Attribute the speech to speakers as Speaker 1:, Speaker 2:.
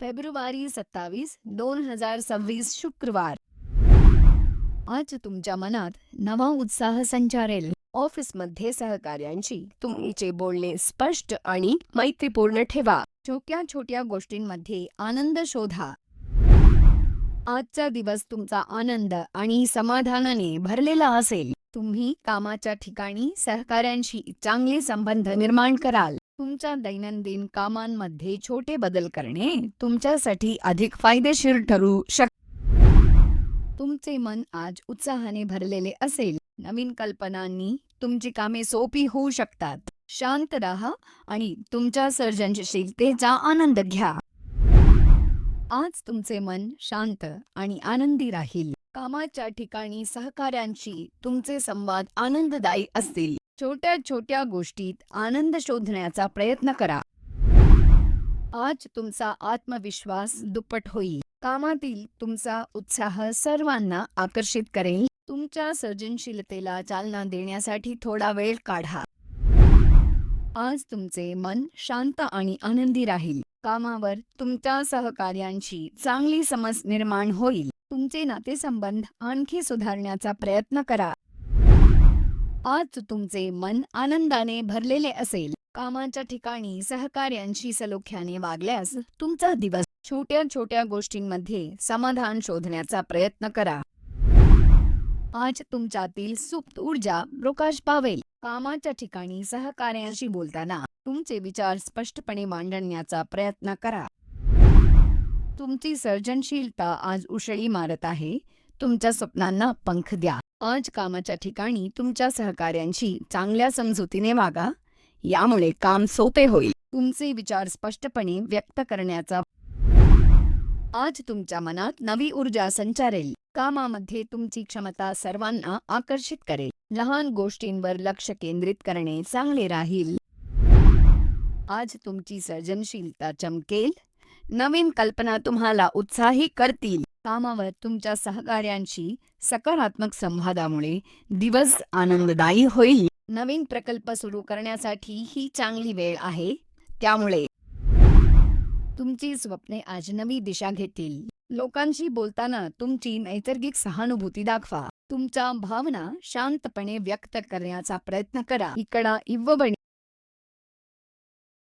Speaker 1: February 27, 2026 शुक्रवार. आज तुमच्या मनात नवा उत्साह संचारेल. ऑफिसमध्ये सहकाऱ्यांशी तुमचे बोलणे स्पष्ट आणि मैत्रीपूर्ण ठेवा. छोट्या-छोट्या गोष्टींमध्ये आनंद शोधा. आजचा दिवस तुमचा आनंद आणि समाधानाने भरलेला असेल. तुम्ही कामाच्या ठिकाणी सहकाऱ्यांशी चांगले संबंध निर्माण कराल. तुमच्या दैनंदिन कामांमध्ये छोटे बदल करणे तुमच्यासाठी अधिक फायदेशीर ठरू शकते. तुमचे मन आज उत्साहाने भरलेले असेल. नवीन कल्पनांनी तुमची कामे सोपी होऊ शकतात. शांत राहा आणि तुमच्या सर्जनशीलतेचा आनंद घ्या. आज तुमचे मन शांत आणि आनंदी राहील. कामाच्या ठिकाणी सहकाऱ्यांशी तुमचे संवाद आनंददायी असतील. छोट्या-छोट्या गोष्टीत आनंद शोधण्याचा प्रयत्न करा. आज तुमचा आत्मविश्वास दुप्पट होईल. कामातील तुमचा उत्साह सर्वांना आकर्षित करेल. तुमच्या सर्जनशीलतेला चालना देण्यासाठी थोडा वेळ काढा. आज तुमचे मन शांत आणि आनंदी राहील. कामावर तुमच्या सहकाऱ्यांशी चांगली समज निर्माण होईल. तुमचे नातेसंबंध आणखी सुधारण्याचा प्रयत्न करा. आज तुमचे मन आनंदाने भरलेले असेल. कामाच्या ठिकाणी सहकाऱ्यांशी सलोख्याने वागल्यास तुमचा दिवस छोट्या-छोट्या गोष्टींमध्ये समाधान शोधण्याचा प्रयत्न करा. आज तुमच्यातील सुप्त ऊर्जा प्रकाश पावेल. कामाच्या ठिकाणी सहकाऱ्यांशी बोलताना तुमचे विचार स्पष्टपणे मांडण्याचा प्रयत्न करा. तुमची सर्जनशीलता आज उसळी मारत आहे. तुमच्या स्वप्नांना पंख द्या. आज कामाच्या ठिकाणी तुमच्या सहकाऱ्यांशी चांगल्या समजुतीने वागा. यामुळे काम सोपे होईल. तुमचे विचार स्पष्टपणे व्यक्त करण्याचा आज तुमच्या मनात नवी ऊर्जा संचारेल. कामामध्ये तुमची क्षमता सर्वांना आकर्षित करेल. लहान गोष्टींवर लक्ष केंद्रित करणे चांगले राहील. आज तुमची सर्जनशीलता चमकेल. नवीन कल्पना तुम्हाला उत्साही करतील. कामावर तुमच्या सहकाऱ्यांशी सकारात्मक संवादामुळे दिवस आनंददायी होईल. नवीन प्रकल्प सुरू करण्यासाठी ही चांगली वेळ आहे. त्यामुळे तुमची स्वप्ने आज नवी दिशा घेतील. लोकांशी बोलताना तुमची नैसर्गिक सहानुभूती दाखवा. तुमच्या भावना शांतपणे व्यक्त करण्याचा प्रयत्न करा. इकडा इव्वबणी